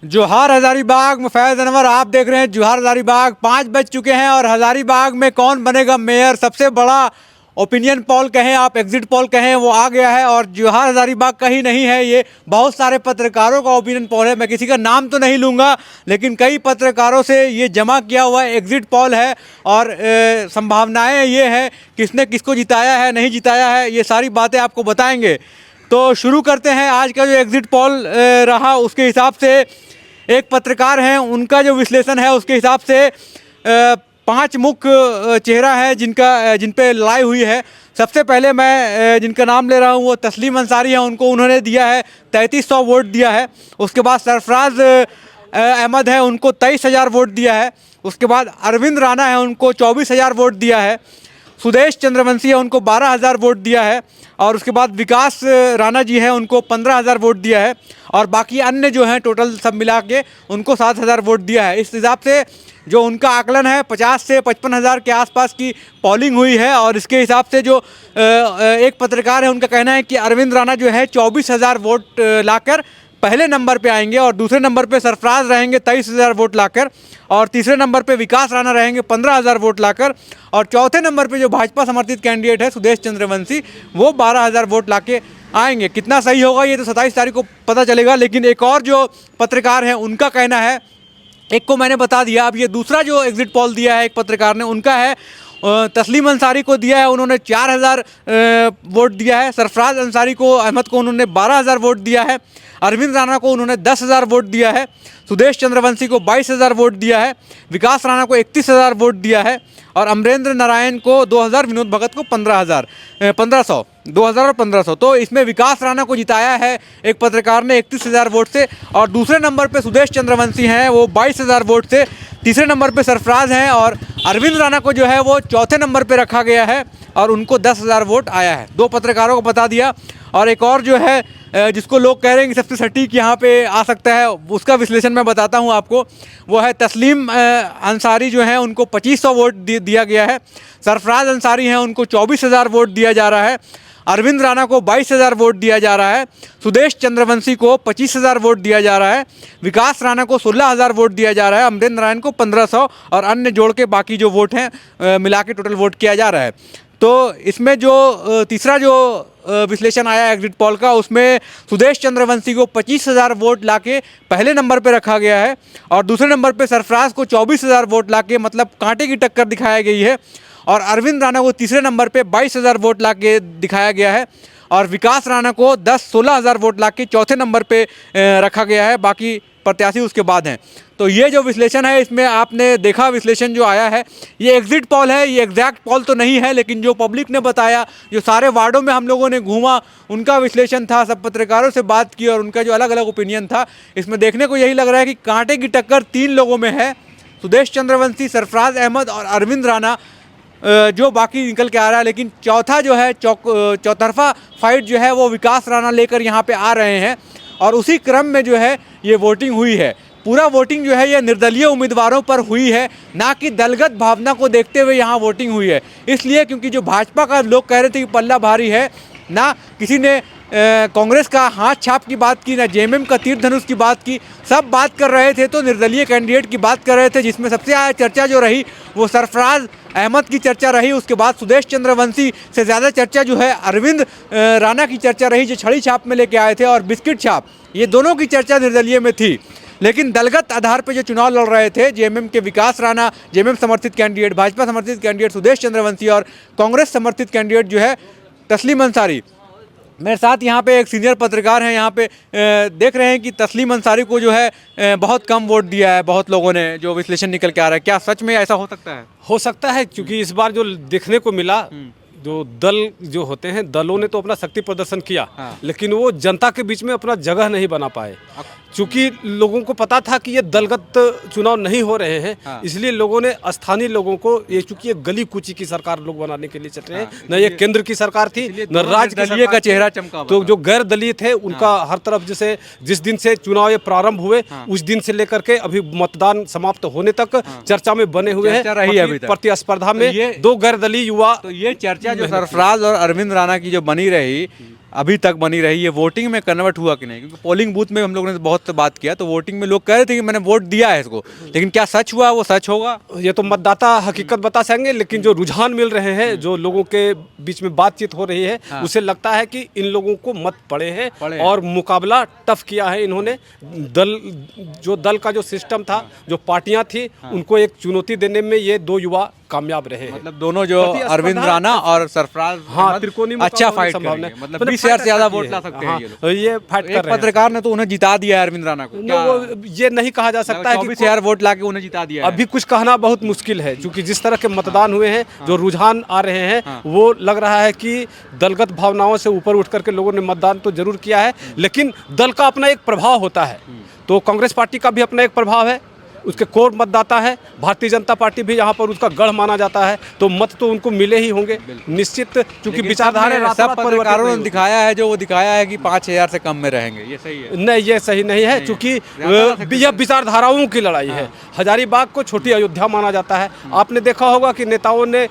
जोहार हजारीबाग में फैज अनवर आप देख रहे हैं जोहार हजारीबाग। 5 बज चुके हैं और हजारीबाग में कौन बनेगा मेयर, सबसे बड़ा ओपिनियन पोल कहें आप, एग्जिट पोल कहें, वो आ गया है। और जोहार हजारीबाग का ही नहीं है, ये बहुत सारे पत्रकारों का ओपिनियन पोल है। मैं किसी का नाम तो नहीं लूँगा, लेकिन कई पत्रकारों से ये जमा किया हुआ एग्जिट पोल है। और संभावनाएँ ये है किसने किसको जिताया है, नहीं जिताया है, ये सारी बातें आपको बताएंगे। तो शुरू करते हैं आज का जो एग्जिट पोल रहा, उसके हिसाब से एक पत्रकार हैं, उनका जो विश्लेषण है उसके हिसाब से 5 मुख्य चेहरा है जिन पे लड़ाई हुई है। सबसे पहले मैं जिनका नाम ले रहा हूँ वो तस्लीम अंसारी है, उन्होंने दिया है 3300 वोट दिया है। उसके बाद सरफराज अहमद है, उनको 23,000 वोट दिया है। उसके बाद अरविंद राणा है, उनको 24,000 वोट दिया है। सुदेश चंद्रवंशी है, उनको 12,000 वोट दिया है। और उसके बाद विकास राणा जी हैं, उनको 15,000 वोट दिया है। और बाकी अन्य जो हैं टोटल सब मिला के उनको 7,000 वोट दिया है। इस हिसाब से जो उनका आकलन है 50 से 55,000 के आसपास की पोलिंग हुई है। और इसके हिसाब से जो एक पत्रकार है, उनका कहना है कि अरविंद राणा जो है 24,000 वोट लाकर पहले नंबर पे आएंगे। और दूसरे नंबर पे सरफराज रहेंगे 23,000 वोट लाकर। और तीसरे नंबर पे विकास राणा रहेंगे 15,000 वोट लाकर। और चौथे नंबर पे जो भाजपा समर्थित कैंडिडेट है सुदेश चंद्रवंशी, वो 12,000 वोट लाके आएंगे। कितना सही होगा ये तो 27 तारीख को पता चलेगा। लेकिन एक और जो पत्रकार हैं उनका कहना है, एक को मैंने बता दिया, अब ये दूसरा जो एग्जिट पोल दिया है एक पत्रकार ने, उनका है तस्लीम अंसारी को दिया है, उन्होंने 4,000 वोट दिया है। सरफराज अंसारी को अहमद को उन्होंने 12,000 वोट दिया है। अरविंद राणा को उन्होंने 10,000 वोट दिया है। सुदेश चंद्रवंशी को 22,000 वोट दिया है। विकास राणा को 31,000 वोट दिया है। और अमरेंद्र नारायण को 2,000, विनोद भगत को 15,000 2,000 और 1500। तो इसमें विकास राणा को जिताया है एक पत्रकार ने 31,000 वोट से। और दूसरे नंबर पे सुदेश चंद्रवंशी हैं, वो 22,000 वोट से। तीसरे नंबर पे सरफराज हैं। और अरविंद राणा को जो है वो चौथे नंबर पे रखा गया है और उनको 10,000 वोट आया है। 2 पत्रकारों को बता दिया। और एक और जो है जिसको लोग कह रहे हैं कि सबसे सटीक यहाँ पे आ सकता है, उसका विश्लेषण मैं बताता हूँ आपको। वो है तस्लीम अंसारी जो है, उनको 2,500 वोट दिया गया है। सरफराज अंसारी हैं, उनको 24,000 वोट दिया जा रहा है। अरविंद राणा को 22,000 वोट दिया जा रहा है। सुदेश चंद्रवंशी को 25,000 वोट दिया जा रहा है। विकास राणा को 16,000 वोट दिया जा रहा है। अमरेंद्र नारायण को 1,500 और अन्य जोड़ के बाकी जो वोट हैं मिला के टोटल वोट किया जा रहा है। तो इसमें जो तीसरा जो विश्लेषण आया एग्जिट पोल का, उसमें सुदेश चंद्रवंशी को 25,000 वोट लाके पहले नंबर पे रखा गया है। और दूसरे नंबर पे सरफराज को 24,000 वोट लाके, मतलब कांटे की टक्कर दिखाई गई है। और अरविंद राणा को तीसरे नंबर पे 22,000 वोट लाके दिखाया गया है। और विकास राणा को 16,000 वोट लाके चौथे नंबर पे रखा गया है। बाकी प्रत्याशी उसके बाद हैं। तो ये जो विश्लेषण है, इसमें आपने देखा विश्लेषण जो आया है, ये एग्जिट पोल है, ये एग्जैक्ट पोल तो नहीं है। लेकिन जो पब्लिक ने बताया, जो सारे वार्डों में हम लोगों ने घूमा, उनका विश्लेषण था, सब पत्रकारों से बात की और उनका जो अलग अलग ओपिनियन था, इसमें देखने को यही लग रहा है कि कांटे की टक्कर 3 लोगों में है, सुदेश चंद्रवंशी, सरफराज अहमद और अरविंद राणा, जो बाकी निकल के आ रहा है। लेकिन चौथा जो है चौतरफा फाइट जो है वो विकास राणा लेकर यहाँ पे आ रहे हैं। और उसी क्रम में जो है ये वोटिंग हुई है। पूरा वोटिंग जो है ये निर्दलीय उम्मीदवारों पर हुई है, ना कि दलगत भावना को देखते हुए यहाँ वोटिंग हुई है। इसलिए क्योंकि जो भाजपा का लोग कह रहे थे कि पल्ला भारी है, ना किसी ने कांग्रेस का हाथ छाप की बात की, ना जेएमएम का तीर धनुष की बात की, सब बात कर रहे थे तो निर्दलीय कैंडिडेट की बात कर रहे थे। जिसमें सबसे ज़्यादा चर्चा जो रही वो सरफराज अहमद की चर्चा रही। उसके बाद सुदेश चंद्रवंशी से ज़्यादा चर्चा जो है अरविंद राणा की चर्चा रही, जो छड़ी छाप में लेके आए थे, और बिस्किट छाप, ये दोनों की चर्चा निर्दलीय में थी। लेकिन दलगत आधार पर जो चुनाव लड़ रहे थे, जेएमएम के विकास राणा, जेएमएम समर्थित कैंडिडेट, भाजपा समर्थित कैंडिडेट सुदेश चंद्रवंशी और कांग्रेस समर्थित कैंडिडेट जो है तस्लीम अंसारी। मेरे साथ यहाँ पे एक सीनियर पत्रकार हैं, यहाँ पे देख रहे हैं कि तस्लीम अंसारी को जो है बहुत कम वोट दिया है बहुत लोगों ने, जो विश्लेषण निकल के आ रहा है। क्या सच में ऐसा हो सकता है? हो सकता है, क्योंकि इस बार जो देखने को मिला, जो दल जो होते हैं, दलों ने तो अपना शक्ति प्रदर्शन किया, लेकिन वो जनता के बीच में अपना जगह नहीं बना पाए। क्योंकि लोगों को पता था कि ये दलगत चुनाव नहीं हो रहे हैं, इसलिए लोगों ने स्थानीय लोगों को, ये चूंकि ये गली कूची की सरकार लोग बनाने के लिए चल रहे हैं, न ये केंद्र की सरकार थी न राज्य का चेहरा चमका। तो जो गैर दलीय थे उनका हर तरफ, जैसे जिस दिन से चुनाव ये प्रारंभ हुए उस दिन से लेकर के अभी मतदान समाप्त होने तक चर्चा में बने हुए हैं। प्रतिस्पर्धा में 2 गैर दलीय युवा। तो ये चर्चा जो सरफराज और अरविंद राणा की जो बनी रही, अभी तक बनी रही है, वोटिंग में कन्वर्ट हुआ कि नहीं? क्योंकि पोलिंग बूथ में हम लोगों ने बहुत बात किया, तो वोटिंग में लोग कह रहे थे कि मैंने वोट दिया है इसको, लेकिन क्या सच हुआ? वो सच होगा? ये तो मतदाता हकीकत बता सकेंगे, लेकिन जो रुझान मिल रहे हैं, जो लोगों के बीच में बातचीत हो रही है, उसे लगता है कि इन लोगों को मत पड़े हैं और मुकाबला टफ किया है इन्होंने। दल का जो सिस्टम था, जो पार्टियां थी, उनको एक चुनौती देने में ये दो युवा कामयाब रहे हैं। मतलब दोनों जो अरविंद राणा और सरफराज त्रिकोणी अच्छा फाइट करेंगे, मतलब 20,000 से ज्यादा वोट ला सकते हैं ये लोग। ये फाइट कर रहे हैं। पत्रकार ने तो उन्हें जिता दिया है अरविंद राणा को। ये नहीं कहा जा सकता है कि 24,000 वोट लाके उन्हें जिता दिया है। अभी कुछ कहना बहुत मुश्किल है, क्योंकि जिस तरह के मतदान हुए हैं, जो रुझान आ रहे हैं, वो लग रहा है कि दलगत भावनाओं से ऊपर उठ करके लोगों ने मतदान तो जरूर किया है, लेकिन दल का अपना एक प्रभाव होता है। तो कांग्रेस पार्टी का भी अपना एक प्रभाव है, उसके कोर मतदाता है। भारतीय जनता पार्टी भी यहाँ पर उसका गढ़ माना जाता है, तो मत तो उनको मिले ही होंगे निश्चित, क्योंकि विचारधारा सब पत्रकारों ने दिखाया है, जो वो दिखाया है कि 5,000 से कम में रहेंगे। ये सही है? नहीं, ये सही नहीं है, क्योंकि यह विचारधाराओं की लड़ाई है। हजारीबाग को छोटी अयोध्या माना जाता है। आपने देखा होगा कि नेताओं ने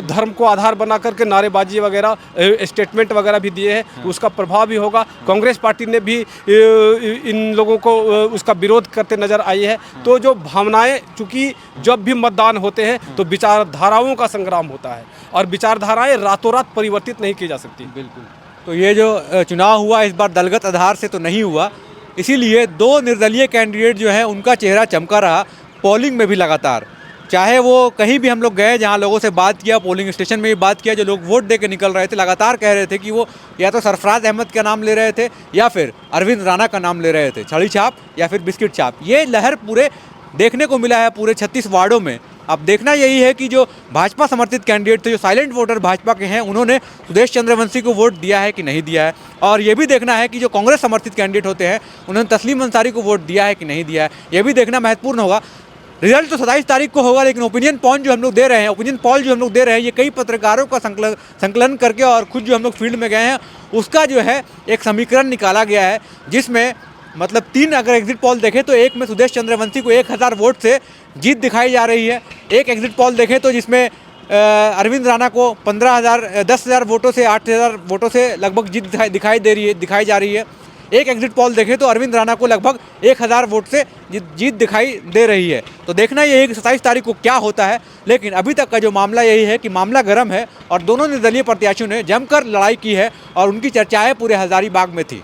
धर्म को आधार बना करके नारेबाजी वगैरह, स्टेटमेंट वगैरह भी दिए हैं, उसका प्रभाव भी होगा। कांग्रेस पार्टी ने भी इन लोगों को उसका विरोध करते नजर आई है। तो जो भावनाएं, चूंकि जब भी मतदान होते हैं तो विचारधाराओं का संग्राम होता है, और विचारधाराएं रातों रात परिवर्तित नहीं की जा सकती। बिल्कुल। तो ये जो चुनाव हुआ इस बार दलगत आधार से तो नहीं हुआ, इसीलिए दो निर्दलीय कैंडिडेट जो हैं उनका चेहरा चमका रहा पोलिंग में भी लगातार। चाहे वो कहीं भी हम लोग गए, जहाँ लोगों से बात किया, पोलिंग स्टेशन में भी बात किया, जो लोग वोट दे के निकल रहे थे लगातार कह रहे थे कि वो या तो सरफराज अहमद का नाम ले रहे थे या फिर अरविंद राणा का नाम ले रहे थे, छड़ी छाप या फिर बिस्किट छाप। ये लहर पूरे देखने को मिला है पूरे 36 वार्डों में। अब देखना यही है कि जो भाजपा समर्थित कैंडिडेट थे, जो साइलेंट वोटर भाजपा के हैं, उन्होंने सुदेश चंद्रवंशी को वोट दिया है कि नहीं दिया है। और ये भी देखना है कि जो कांग्रेस समर्थित कैंडिडेट होते हैं, उन्होंने तस्लीम अंसारी को वोट दिया है कि नहीं दिया है। ये भी देखना महत्वपूर्ण होगा। रिजल्ट तो 27 तारीख को होगा, लेकिन ओपिनियन पॉल जो हम लोग दे रहे हैं, ये कई पत्रकारों का संकलन करके और खुद जो हम लोग फील्ड में गए हैं, उसका जो है एक समीकरण निकाला गया है, जिसमें मतलब 3 अगर एग्जिट पोल देखें तो एक में सुदेश चंद्रवंशी को 1,000 वोट से जीत दिखाई जा रही है। एक एग्जिट पोल देखें तो जिसमें अरविंद राणा को 10,000 वोटों से 8,000 वोटों से लगभग जीत दिखाई जा रही है। एक एग्जिट पोल देखें तो अरविंद राणा को लगभग 1,000 वोट से जीत दिखाई दे रही है। तो देखना ये है कि 27 तारीख को क्या होता है, लेकिन अभी तक का जो मामला यही है कि मामला गर्म है और दोनों निर्दलीय प्रत्याशियों ने जमकर लड़ाई की है और उनकी चर्चाएं पूरे हजारीबाग में थी।